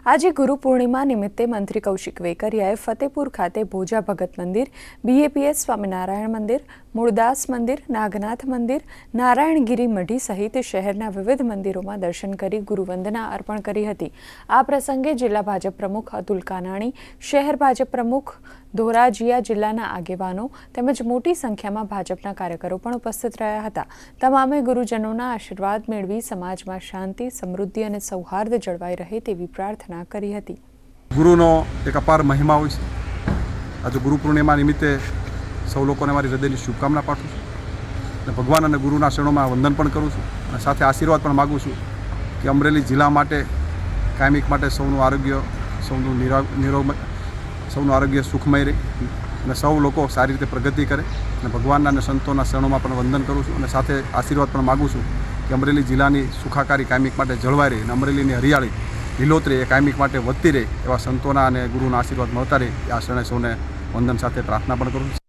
આજે ગુરુ પૂર્ણિમા નિમિત્તે મંત્રી કૌશિક વેકરિયાએ ફતેપુર ખાતે ભોજા ભગત મંદિર, BAPS સ્વામિનારાયણ મંદિર, મૂળદાસ મંદિર, નાગનાથ મંદિર, નારાયણગીરી મઢી સહિત શહેરના વિવિધ મંદિરોમાં દર્શન કરી ગુરુવંદના અર્પણ કરી હતી। આ પ્રસંગે જિલ્લા ભાજપ પ્રમુખ અતુલ કાનાણી, શહેર ભાજપ પ્રમુખ ધોરાજીયા, જિલ્લાના આગેવાનો તેમજ મોટી સંખ્યામાં ભાજપના કાર્યકરો પણ ઉપસ્થિત રહ્યા હતા। તમામે ગુરુજનોના આશીર્વાદ મેળવી સમાજમાં શાંતિ, સમૃદ્ધિ અને સૌહાર્દ જળવાઈ રહે તેવી પ્રાર્થના કરી હતી। ગુરુનો એક અપાર મહિમા હોય છે। આજે ગુરુ પૂર્ણિમા નિમિત્તે સૌ લોકોને મારી હૃદયની શુભકામના પાઠવું છું અને ભગવાન અને ગુરુના ચરણોમાં વંદન પણ કરું છું અને સાથે આશીર્વાદ પણ માગું છું કે અમરેલી જિલ્લા માટે કાયમિક માટે સૌનું આરોગ્ય, સૌનું આરોગ્ય સુખમય રહે અને સૌ લોકો સારી રીતે પ્રગતિ કરે અને ભગવાનના અને સંતોના ચરણોમાં પણ વંદન કરું છું અને સાથે આશીર્વાદ પણ માગું છું કે અમરેલી જિલ્લાની સુખાકારી કાયમિક માટે જળવાઈ રહે અને અમરેલીની હરિયાળી લીલોતરી એ કાયમિક માટે વધતી રહે એવા સંતોના અને ગુરુના આશીર્વાદ મળતા રહે આ ક્ષણે સૌને વંદન સાથે પ્રાર્થના પણ કરું છું।